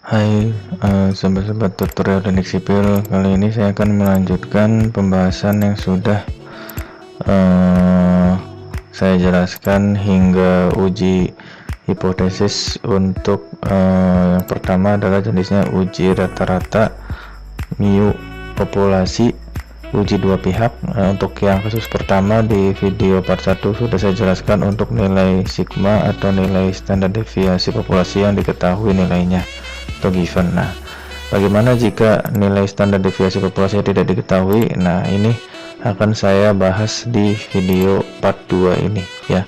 Hai, sobat-sobat tutorial teknik sipil. Kali ini saya akan melanjutkan pembahasan yang sudah saya jelaskan hingga uji hipotesis. Untuk yang pertama adalah jenisnya uji rata-rata mu populasi, uji dua pihak. Untuk yang kasus pertama di video part 1 sudah saya jelaskan untuk nilai sigma atau nilai standar deviasi populasi yang diketahui nilainya atau given. Nah, bagaimana jika nilai standar deviasi populasi tidak diketahui? Nah, ini akan saya bahas di video part 2 ini ya.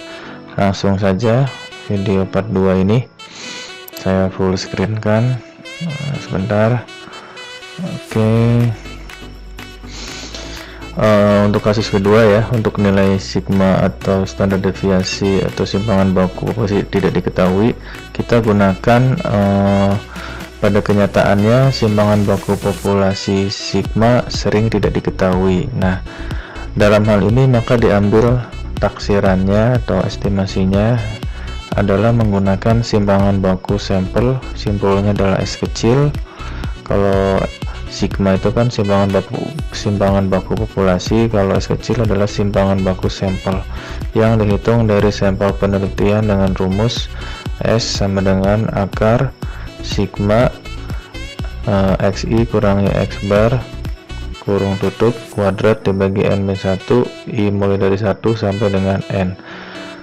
Langsung saja video part 2 ini saya full screen kan. Sebentar. Oke. Untuk kasus kedua ya, untuk nilai sigma atau standar deviasi atau simpangan baku populasi tidak diketahui, kita gunakan pada kenyataannya simpangan baku populasi sigma sering tidak diketahui. Nah, dalam hal ini maka diambil taksirannya atau estimasinya adalah menggunakan simpangan baku sampel, simpulnya adalah S kecil. Kalau sigma itu kan simpangan baku populasi, kalau S kecil adalah simpangan baku sampel yang dihitung dari sampel penelitian dengan rumus S sama dengan akar sigma xi kurangi x bar kurung tutup kuadrat dibagi n-1 i mulai dari 1 sampai dengan n.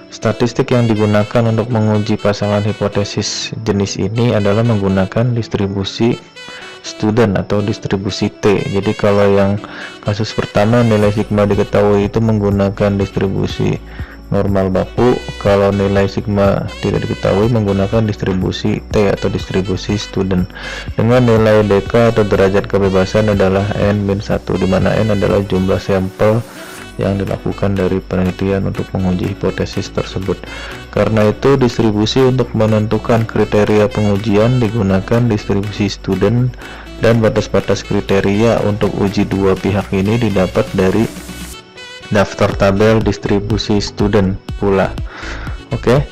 Statistik yang digunakan untuk menguji pasangan hipotesis jenis ini adalah menggunakan distribusi student atau distribusi T. Jadi kalau yang kasus pertama nilai sigma diketahui itu menggunakan distribusi normal baku, kalau nilai sigma tidak diketahui menggunakan distribusi T atau distribusi student dengan nilai dk atau derajat kebebasan adalah n-1, di mana n adalah jumlah sampel yang dilakukan dari penelitian untuk menguji hipotesis tersebut. Karena itu distribusi untuk menentukan kriteria pengujian digunakan distribusi student, dan batas-batas kriteria untuk uji dua pihak ini didapat dari daftar tabel distribusi student pula. Oke.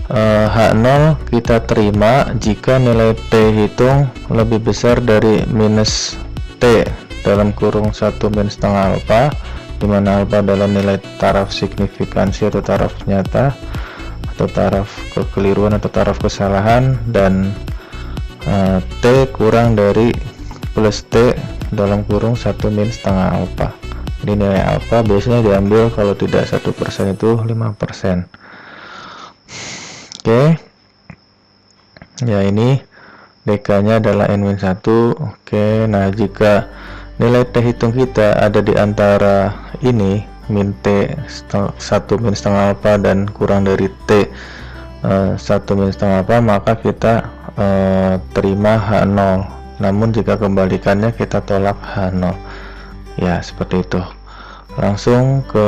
H0 kita terima jika nilai T hitung lebih besar dari minus T dalam kurung 1 min setengah alpha, di mana alpha adalah nilai taraf signifikansi atau taraf nyata atau taraf kekeliruan atau taraf kesalahan, dan T kurang dari plus T dalam kurung 1 min setengah alpha. Jadi nilai alpha biasanya diambil kalau tidak 1% itu 5%. Oke. Ya, ini dk nya adalah n-1. Oke. Nah, jika nilai T hitung kita ada di antara ini min T 1 min setengah alpha dan kurang dari T 1 min setengah alpha, maka kita terima H0. Namun jika kebalikannya kita tolak H0 ya, seperti itu. Langsung ke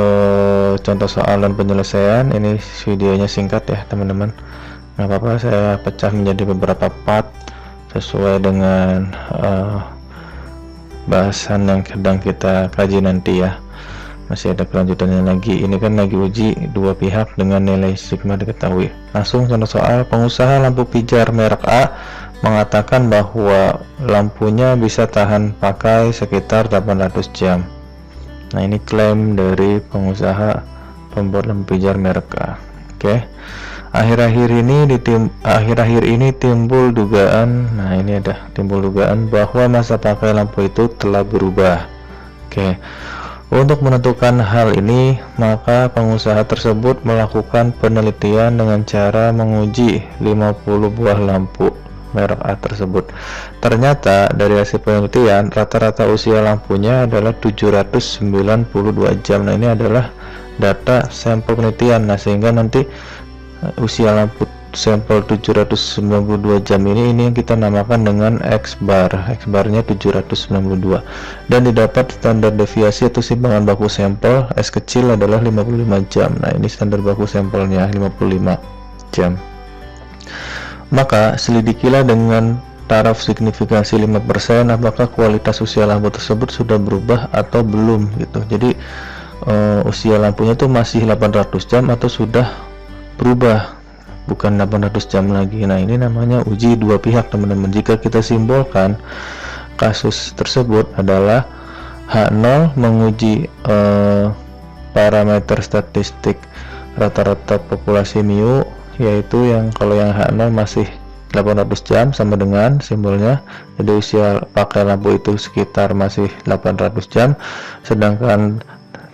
contoh soal dan penyelesaian. Ini videonya singkat ya teman-teman, nggak apa-apa saya pecah menjadi beberapa part sesuai dengan bahasan yang sedang kita kaji nanti ya. Masih ada kelanjutannya lagi. Ini kan lagi uji dua pihak dengan nilai sigma diketahui. Langsung contoh soal. Pengusaha lampu pijar merek A mengatakan bahwa lampunya bisa tahan pakai sekitar 800 jam. Nah, ini klaim dari pengusaha pembuat lampu pijar merek A. Oke. Akhir-akhir ini timbul dugaan. Nah, ini ada timbul dugaan bahwa masa pakai lampu itu telah berubah. Oke. Untuk menentukan hal ini, maka pengusaha tersebut melakukan penelitian dengan cara menguji 50 buah lampu merek A tersebut. Ternyata dari hasil penelitian rata-rata usia lampunya adalah 792 jam. Nah, ini adalah data sampel penelitian. Nah, sehingga nanti usia lampu sampel 792 jam ini yang kita namakan dengan X bar. X barnya 792, dan didapat standar deviasi atau simpangan baku sampel S kecil adalah 55 jam. Nah, ini standar baku sampelnya 55 jam. Maka selidikilah dengan taraf signifikansi 5% apakah kualitas usia lampu tersebut sudah berubah atau belum gitu. Jadi usia lampunya itu masih 800 jam atau sudah berubah bukan 800 jam lagi. Nah, ini namanya uji dua pihak, teman-teman. Jika kita simbolkan kasus tersebut adalah H0 menguji parameter statistik rata-rata populasi mu, yaitu yang kalau yang H0 masih 800 jam sama dengan simbolnya, jadi usia pakai lampu itu sekitar masih 800 jam, sedangkan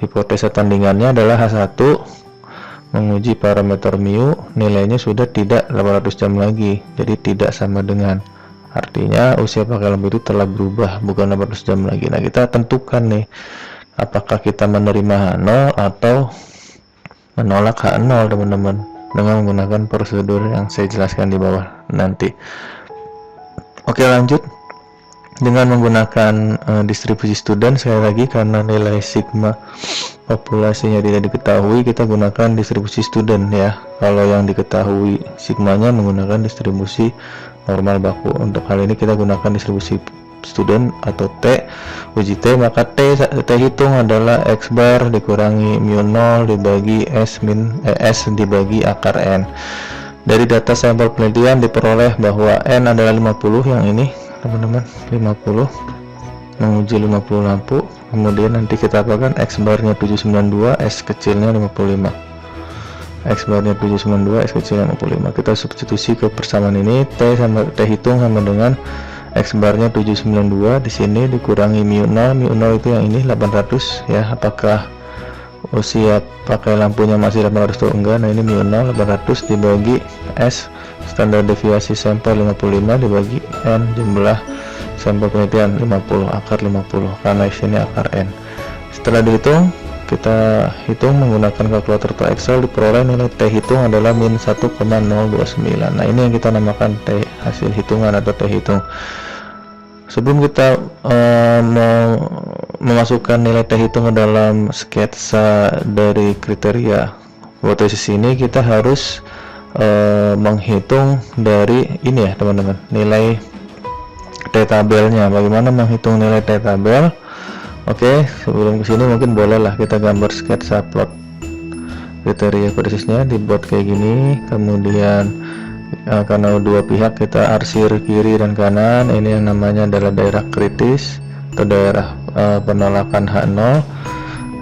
hipotesa tandingannya adalah H1 menguji parameter mu, nilainya sudah tidak 800 jam lagi, jadi tidak sama dengan, artinya usia pakai lampu itu telah berubah, bukan 800 jam lagi. Nah, kita tentukan nih apakah kita menerima H0 atau menolak H0, teman-teman, dengan menggunakan prosedur yang saya jelaskan di bawah nanti. Oke, lanjut dengan menggunakan distribusi student. Sekali lagi, karena nilai sigma populasinya tidak diketahui, kita gunakan distribusi student ya. Kalau yang diketahui sigmanya menggunakan distribusi normal baku. Untuk hal ini kita gunakan distribusi student atau T, uji T, maka T hitung adalah X bar dikurangi mu 0 dibagi S dibagi akar N. Dari data sampel penelitian diperoleh bahwa N adalah 50, yang ini teman-teman, 50, menguji 50 lampu. Kemudian nanti kita apakan, X barnya 792, S kecilnya 55. X barnya 792, S kecilnya 55. Kita substitusi ke persamaan ini, T hitung sama dengan X barnya 792 di sini dikurangi mu 0 itu yang ini 800 ya. Apakah usia pakai lampunya masih 800 atau enggak? Nah, ini mu 0 800 dibagi S standar deviasi sampel 55 dibagi N jumlah sampel penelitian 50 akar 50, karena di sini akar N. Setelah dihitung, kita hitung menggunakan kalkulator atau Excel, diperoleh nilai T hitung adalah min 1,029. Nah, ini yang kita namakan T hasil hitungan atau T hitung. Sebelum kita memasukkan nilai T hitung ke dalam sketsa dari kriteria hipotesis ini, kita harus menghitung dari ini ya, teman-teman, nilai T tabelnya. Bagaimana menghitung nilai T tabel? Oke, sebelum kesini mungkin bolehlah kita gambar sketsa plot kriteria hipotesisnya, dibuat kayak gini. Kemudian karena dua pihak, kita arsir kiri dan kanan. Ini yang namanya adalah daerah kritis atau daerah penolakan H0.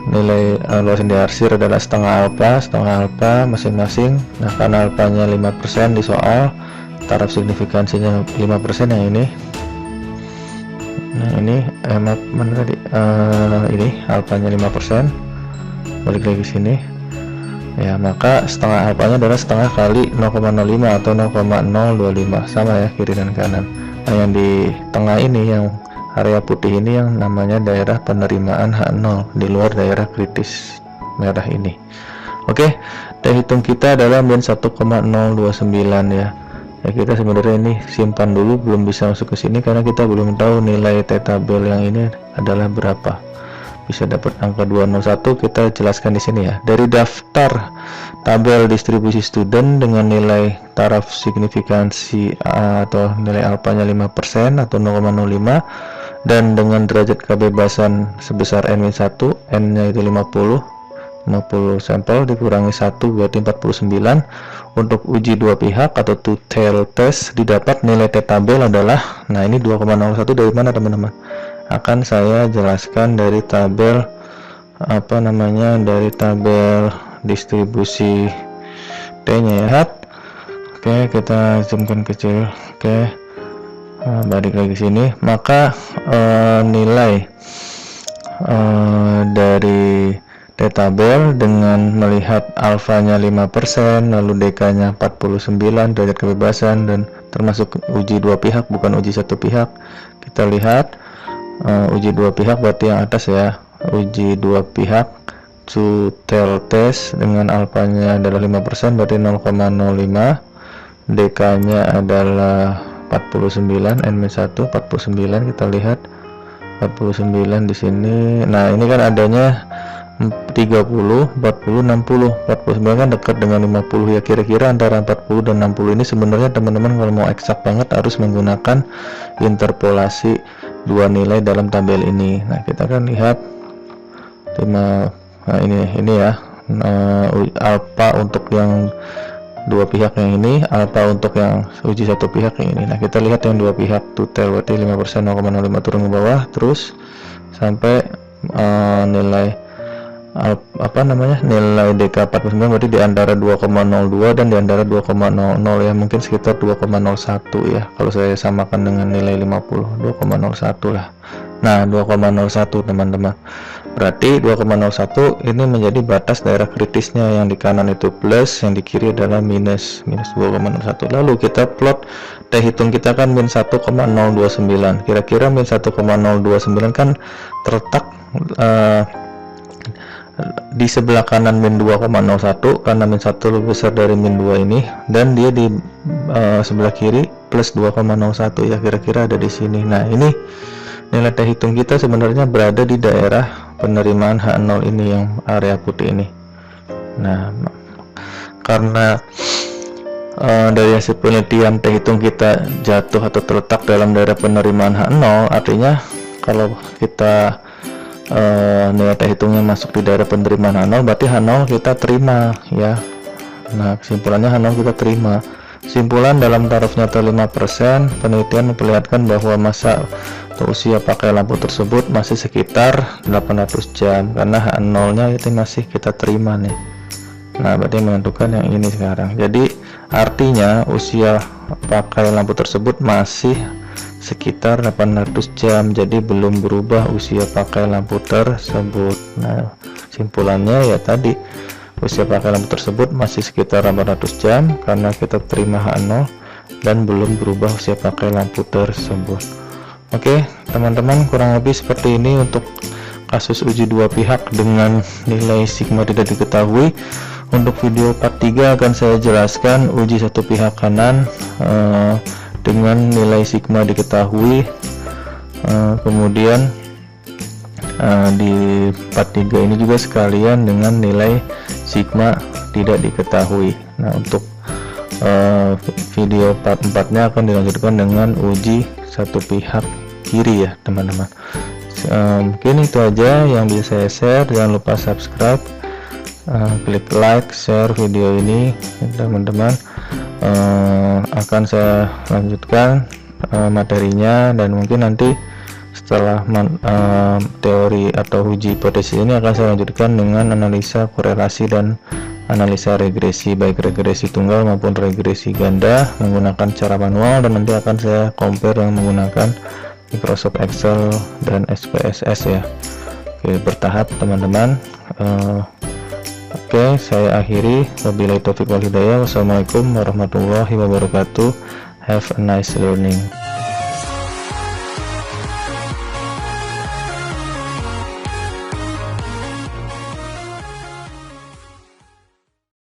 Nilai luas yang diarsir adalah setengah alfa masing-masing. Nah, karena alfanya 5% di soal, taraf signifikansinya 5% yang ini. Nah, ini mana tadi? Ini alfanya 5%. Balik lagi sini. Ya, maka setengah alfanya adalah setengah kali 0,05 atau 0,025, sama ya kiri dan kanan. Nah, yang di tengah ini, yang area putih ini, yang namanya daerah penerimaan H0 di luar daerah kritis merah ini. Oke, T hitung kita adalah min 1,029 ya. Ya, kita sebenarnya ini simpan dulu, belum bisa masuk ke sini karena kita belum tahu nilai T tabel yang ini adalah berapa. Bisa dapat angka 201, kita jelaskan di sini ya. Dari daftar tabel distribusi student dengan nilai taraf signifikansi atau nilai alfanya 5% atau 0,05 dan dengan derajat kebebasan sebesar N-1, N-nya itu 50 sampel dikurangi 1 berarti 49. Untuk uji dua pihak atau two-tailed test didapat nilai T tabel adalah, nah ini 2,01 dari mana teman-teman? Akan saya jelaskan dari tabel dari tabel distribusi T-nya ya. Oke, kita zoomkan kecil. Oke, balik lagi sini. Maka nilai dari T tabel dengan melihat alfanya 5%, lalu DK-nya 49, derajat kebebasan, dan termasuk uji dua pihak bukan uji satu pihak. Kita lihat uji dua pihak berarti yang atas ya, uji dua pihak two-tailed test dengan alfanya adalah 5% berarti 0,05, DK-nya adalah 49, N-1 49, kita lihat 49 di sini. Nah, ini kan adanya 30, 40, 60. 49 kan dekat dengan 50 ya, kira-kira antara 40 dan 60 ini. Sebenarnya teman-teman kalau mau eksak banget harus menggunakan interpolasi dua nilai dalam tabel ini. Nah, kita kan lihat ini ya, alfa untuk yang dua pihak yang ini, alpha untuk yang uji satu pihak yang ini. Nah, kita lihat yang dua pihak tutel berarti 5% 0,05 turun ke bawah terus sampai nilai nilai DK49 berarti di antara 2,02 dan di antara 2,00 ya, mungkin sekitar 2,01 ya kalau saya samakan dengan nilai 50, 2,01 lah. Nah, 2,01 teman-teman, berarti 2,01 ini menjadi batas daerah kritisnya, yang di kanan itu plus, yang di kiri adalah minus 2,01. lalu kita plot T hitung kita kan min 1,029, kira-kira min 1,029 kan terletak di sebelah kanan min 2,01 karena min 1 lebih besar dari min 2 ini, dan dia di sebelah kiri plus 2,01 ya, kira-kira ada di sini. Nah, ini nilai T hitung kita sebenarnya berada di daerah penerimaan H0 ini, yang area putih ini. Nah, karena dari hasil penelitian T hitung kita jatuh atau terletak dalam daerah penerimaan H0, artinya kalau kita nilai T hitungnya masuk di daerah penerimaan H0, berarti H0 kita terima ya. Nah, kesimpulannya H0 kita terima. Kesimpulan dalam taraf nyata 5%, penelitian memperlihatkan bahwa masa atau usia pakai lampu tersebut masih sekitar 800 jam karena H0 nya itu masih kita terima nih. Nah, berarti menentukan yang ini sekarang. Jadi artinya usia pakai lampu tersebut masih sekitar 800 jam, jadi belum berubah usia pakai lampu tersebut. Nah, simpulannya ya tadi, usia pakai lampu tersebut masih sekitar 800 jam karena kita terima H0 dan belum berubah usia pakai lampu tersebut. Oke teman-teman, kurang lebih seperti ini untuk kasus uji dua pihak dengan nilai sigma tidak diketahui. Untuk video part 3 akan saya jelaskan uji satu pihak kanan dengan nilai sigma diketahui, kemudian di part 3 ini juga sekalian dengan nilai sigma tidak diketahui. Nah, untuk video part 4 nya akan dilanjutkan dengan uji satu pihak kiri ya teman-teman. Mungkin itu aja yang bisa saya share. Jangan lupa subscribe, klik like, share video ini teman-teman. Akan saya lanjutkan materinya, dan mungkin nanti setelah teori atau uji hipotesis ini akan saya lanjutkan dengan analisa korelasi dan analisa regresi, baik regresi tunggal maupun regresi ganda menggunakan cara manual, dan nanti akan saya compare yang menggunakan Microsoft Excel dan SPSS ya. Oke, bertahap teman-teman. Oke, saya akhiri. Wabillahi taufiq wal hidayah. Wassalamualaikum warahmatullahi wabarakatuh. Have a nice learning.